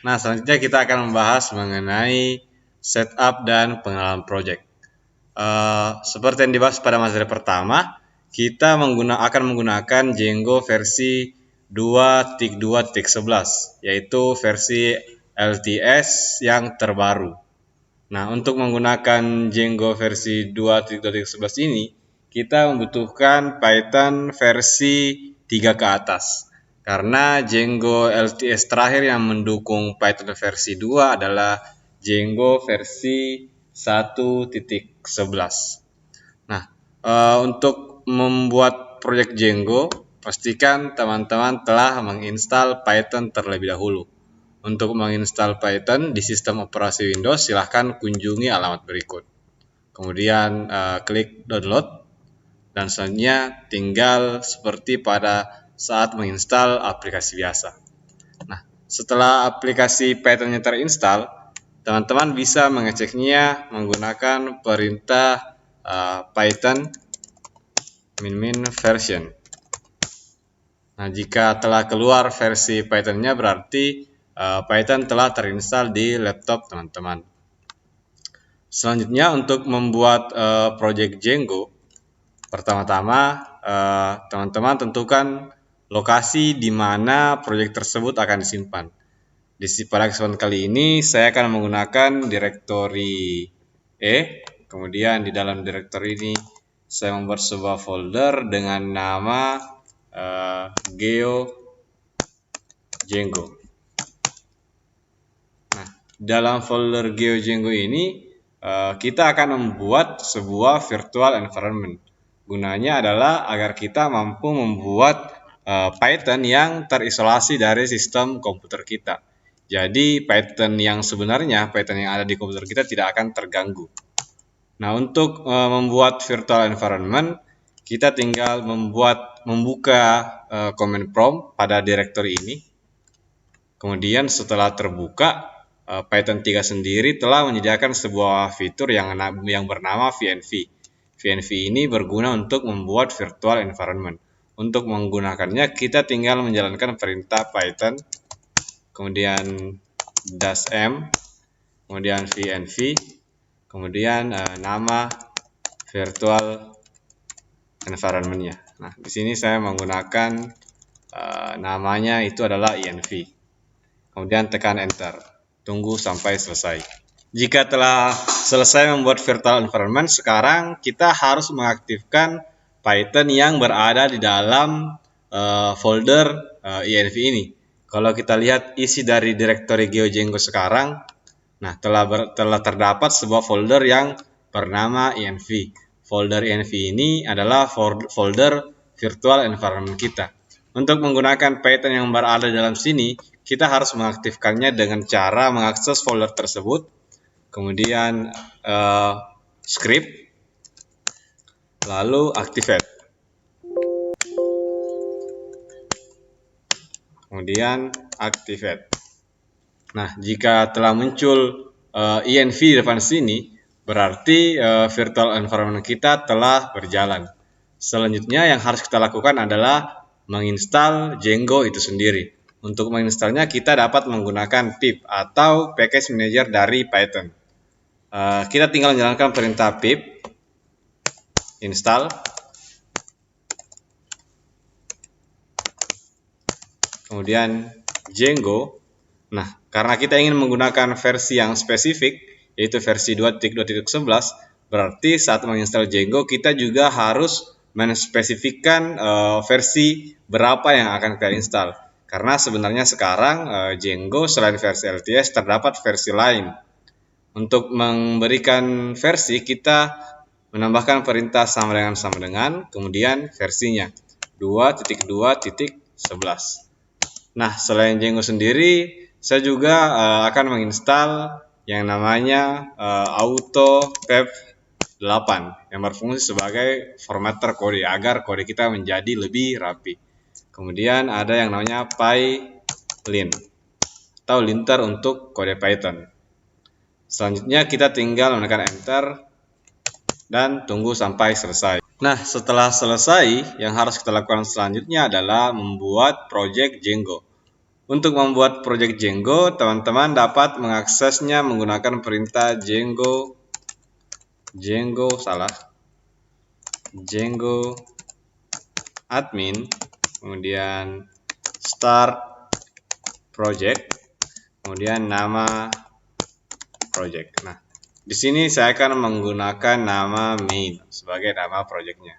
Nah, selanjutnya kita akan membahas mengenai setup dan pengalaman project. Seperti yang dibahas pada materi pertama, kita akan menggunakan Django versi 2.2.11, yaitu versi LTS yang terbaru. Nah, untuk menggunakan Django versi 2.2.11 ini, kita membutuhkan Python versi 3 ke atas. Karena Django LTS terakhir yang mendukung Python versi 2 adalah Django versi 1.11. Nah, untuk membuat proyek Django, pastikan teman-teman telah menginstal Python terlebih dahulu. Untuk menginstal Python di sistem operasi Windows, silahkan kunjungi alamat berikut. Kemudian klik download, dan selanjutnya tinggal seperti pada saat menginstal aplikasi biasa. Nah, setelah aplikasi Python-nya terinstall, teman-teman bisa mengeceknya menggunakan perintah Python min version. Nah, jika telah keluar versi Python-nya, berarti Python telah terinstall di laptop teman-teman. Selanjutnya, untuk membuat project Django, pertama-tama teman-teman tentukan lokasi di mana proyek tersebut akan disimpan. Pada kesempatan kali ini saya akan menggunakan direktori E. Kemudian di dalam direktori ini saya membuat sebuah folder dengan nama Geo Django. Nah, dalam folder Geo Django ini kita akan membuat sebuah virtual environment. Gunanya adalah agar kita mampu membuat Python yang terisolasi dari sistem komputer kita. Jadi Python yang sebenarnya, Python yang ada di komputer kita tidak akan terganggu. Nah, untuk membuat virtual environment, kita tinggal membuka command prompt pada directory ini. Kemudian setelah terbuka, Python 3 sendiri telah menyediakan sebuah fitur yang bernama VNV. VNV ini berguna untuk membuat virtual environment. Untuk menggunakannya, kita tinggal menjalankan perintah Python, kemudian -m, kemudian VNV, kemudian nama virtual environment-nya. Nah, di sini saya menggunakan namanya itu adalah env. Kemudian tekan enter. Tunggu sampai selesai. Jika telah selesai membuat virtual environment, sekarang kita harus mengaktifkan Python yang berada di dalam folder env ini. Kalau kita lihat isi dari direktori Geo Django sekarang, nah telah terdapat sebuah folder yang bernama env. Folder env ini adalah folder virtual environment kita. Untuk menggunakan Python yang berada dalam sini, kita harus mengaktifkannya dengan cara mengakses folder tersebut, kemudian script, lalu activate. Kemudian activate. Nah, jika telah muncul env di depan sini, berarti virtual environment kita telah berjalan. Selanjutnya yang harus kita lakukan adalah menginstal Django itu sendiri. Untuk menginstalnya kita dapat menggunakan pip atau package manager dari Python. Kita tinggal menjalankan perintah pip install, kemudian Django. Nah, karena kita ingin menggunakan versi yang spesifik, yaitu versi 2.2.11, berarti saat menginstal Django kita juga harus menspesifikkan versi berapa yang akan kita install. Karena sebenarnya sekarang Django selain versi LTS terdapat versi lain. Untuk memberikan versi, kita menambahkan perintah sama dengan, kemudian versinya 2.2.11. Nah, selain Django sendiri, saya juga akan menginstal yang namanya AutoPep8 yang berfungsi sebagai formatter kode agar kode kita menjadi lebih rapi. Kemudian ada yang namanya PyLint atau linter untuk kode Python. Selanjutnya kita tinggal menekan enter dan tunggu sampai selesai. Nah, setelah selesai, yang harus kita lakukan selanjutnya adalah membuat project Django. Untuk membuat project Django, teman-teman dapat mengaksesnya menggunakan perintah Django admin, kemudian start project, kemudian nama project. Nah, di sini saya akan menggunakan nama main sebagai nama projectnya.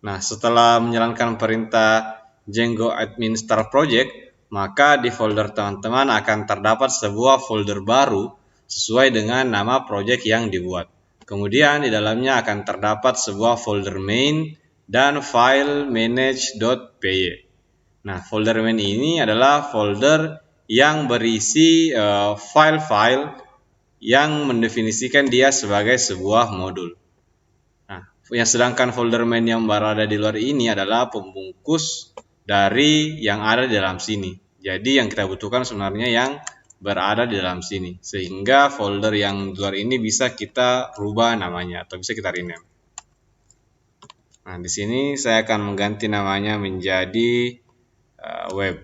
Nah, setelah menjalankan perintah Django admin start project, maka di folder teman-teman akan terdapat sebuah folder baru sesuai dengan nama project yang dibuat. Kemudian di dalamnya akan terdapat sebuah folder main dan file manage.py. Nah, folder main ini adalah folder yang berisi file-file yang mendefinisikan dia sebagai sebuah modul. Nah, sedangkan folder main yang berada di luar ini adalah pembungkus dari yang ada di dalam sini. Jadi yang kita butuhkan sebenarnya yang berada di dalam sini. Sehingga folder yang di luar ini bisa kita rubah namanya atau bisa kita rename. Nah, di sini saya akan mengganti namanya menjadi web.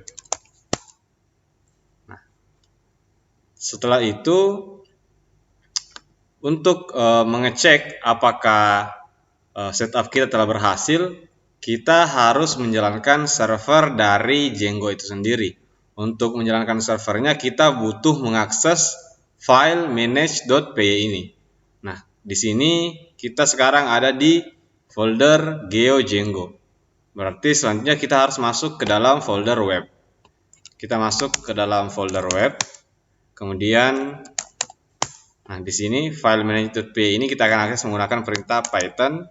Nah, setelah itu untuk mengecek apakah setup kita telah berhasil, kita harus menjalankan server dari Django itu sendiri. Untuk menjalankan servernya, kita butuh mengakses file manage.py ini. Nah, di sini kita sekarang ada di folder GeoDjango. Berarti selanjutnya kita harus masuk ke dalam folder web. Kita masuk ke dalam folder web. Kemudian, nah di sini file manage.py ini kita akan akses menggunakan perintah Python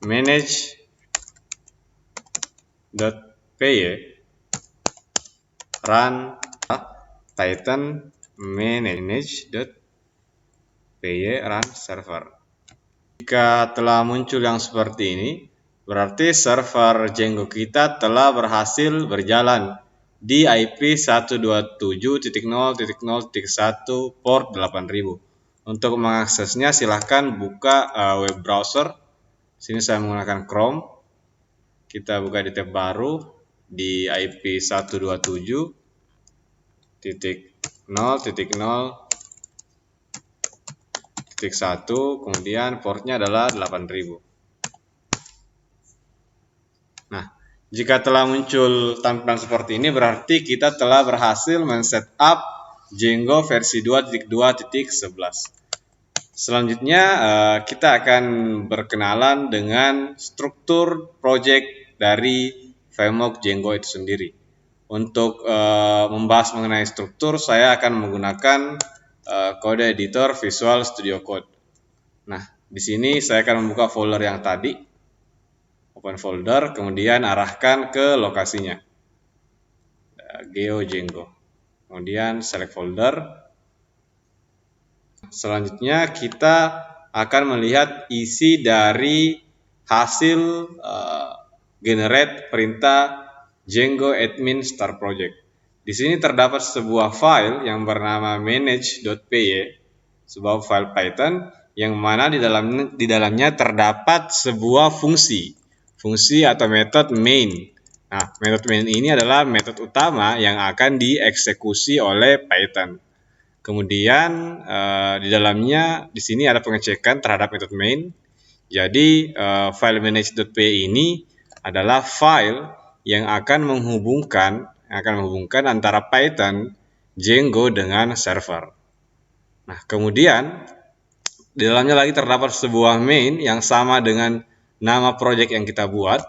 manage.py run Python manage.py run server. Jika telah muncul yang seperti ini, berarti server Django kita telah berhasil berjalan di IP 127.0.0.1 port 8000. Untuk mengaksesnya silahkan buka web browser. Sini saya menggunakan Chrome. Kita buka di tab baru di IP 127.0.0.1, kemudian portnya adalah 8000. Nah, jika telah muncul tampilan seperti ini, berarti kita telah berhasil men-setup Django versi 2.2.11. Selanjutnya, kita akan berkenalan dengan struktur project dari framework Django itu sendiri. Untuk membahas mengenai struktur, saya akan menggunakan kode editor Visual Studio Code. Nah, di sini saya akan membuka folder yang tadi. Open folder, kemudian arahkan ke lokasinya. GeoDjango. Kemudian select folder. Selanjutnya kita akan melihat isi dari hasil generate perintah Django admin start project. Di sini terdapat sebuah file yang bernama manage.py, sebuah file Python yang mana di dalamnya terdapat sebuah fungsi atau metode main. Nah, metode main ini adalah metode utama yang akan dieksekusi oleh Python. Kemudian di dalamnya di sini ada pengecekan terhadap metode main. Jadi file manage.py ini adalah file yang akan menghubungkan antara Python Django dengan server. Nah, kemudian di dalamnya lagi terdapat sebuah main yang sama dengan nama project yang kita buat,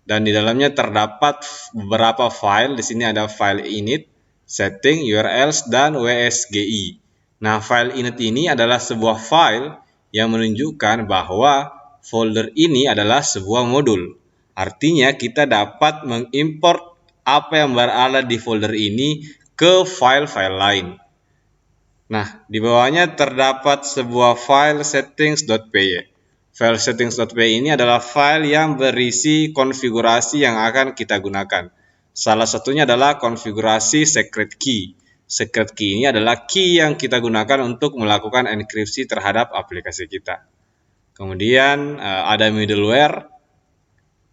dan di dalamnya terdapat beberapa file. Di sini ada file init, setting, URLs, dan WSGI. Nah, file init ini adalah sebuah file yang menunjukkan bahwa folder ini adalah sebuah modul. Artinya kita dapat mengimport apa yang berada di folder ini ke file-file lain. Nah, di bawahnya terdapat sebuah file settings.py. File settings.py ini adalah file yang berisi konfigurasi yang akan kita gunakan. Salah satunya adalah konfigurasi secret key. Secret key ini adalah key yang kita gunakan untuk melakukan enkripsi terhadap aplikasi kita. Kemudian ada middleware,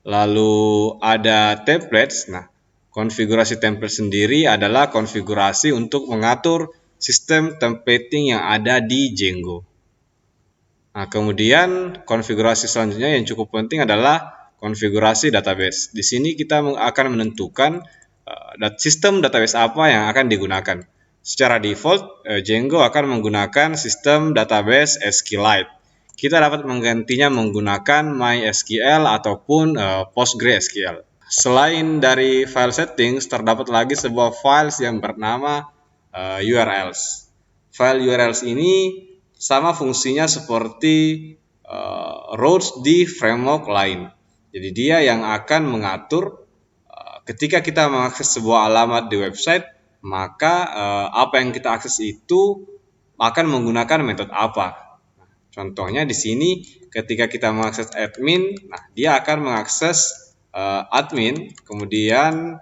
lalu ada templates. Nah, konfigurasi template sendiri adalah konfigurasi untuk mengatur sistem templating yang ada di Django. Nah, kemudian konfigurasi selanjutnya yang cukup penting adalah konfigurasi database. Di sini kita akan menentukan sistem database apa yang akan digunakan. Secara default, Django akan menggunakan sistem database SQLite. Kita dapat menggantinya menggunakan MySQL ataupun PostgreSQL. Selain dari file settings, terdapat lagi sebuah files yang bernama URLs. File URLs ini sama fungsinya seperti routes di framework lain. Jadi dia yang akan mengatur ketika kita mengakses sebuah alamat di website, maka apa yang kita akses itu akan menggunakan metode apa. Contohnya di sini ketika kita mengakses admin, nah dia akan mengakses admin, kemudian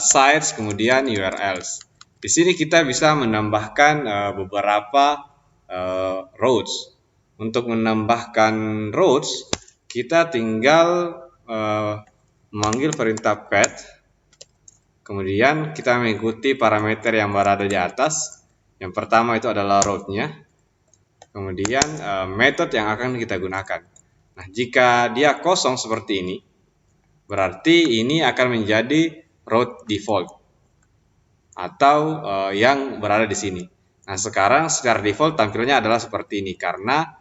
sites, kemudian URLs. Di sini kita bisa menambahkan beberapa routes. Untuk menambahkan routes, kita tinggal memanggil perintah path. Kemudian kita mengikuti parameter yang berada di atas. Yang pertama itu adalah route-nya. Kemudian metode yang akan kita gunakan. Nah, jika dia kosong seperti ini, berarti ini akan menjadi route default atau yang berada di sini. Nah, sekarang secara default tampilnya adalah seperti ini karena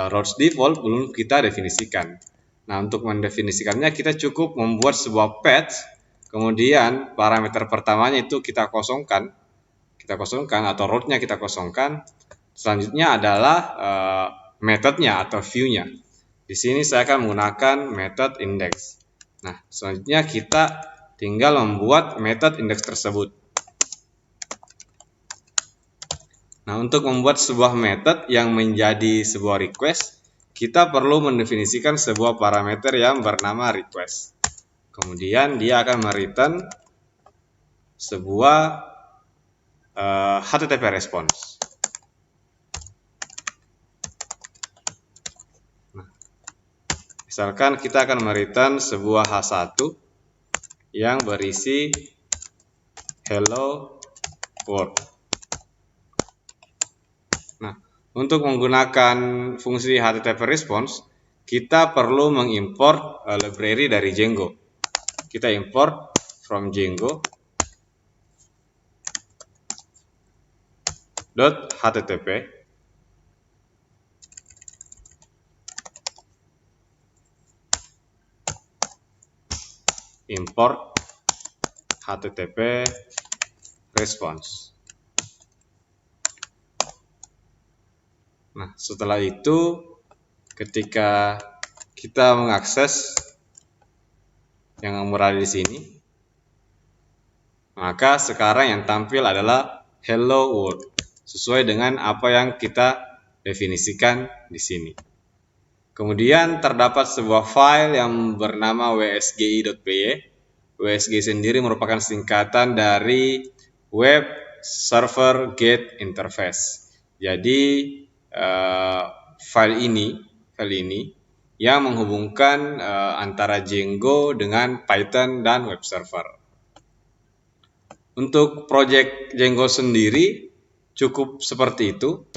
routes default belum kita definisikan. Nah, untuk mendefinisikannya kita cukup membuat sebuah path, kemudian parameter pertamanya itu kita kosongkan atau route-nya kita kosongkan. Selanjutnya adalah metodenya atau view-nya. Di sini saya akan menggunakan metode index. Nah, selanjutnya kita tinggal membuat metode index tersebut. Nah, untuk membuat sebuah metode yang menjadi sebuah request, kita perlu mendefinisikan sebuah parameter yang bernama request. Kemudian dia akan mereturn sebuah HTTP response. Misalkan kita akan mereturn sebuah H1 yang berisi hello world. Nah, untuk menggunakan fungsi HTTP response, kita perlu mengimport library dari Django. Kita import from Django .http import HTTP response. Nah, setelah itu ketika kita mengakses yang berada di sini, maka sekarang yang tampil adalah hello world sesuai dengan apa yang kita definisikan di sini. Kemudian terdapat sebuah file yang bernama wsgi.py. WSGI sendiri merupakan singkatan dari Web Server Get Interface. Jadi file ini yang menghubungkan antara Django dengan Python dan web server. Untuk project Django sendiri cukup seperti itu.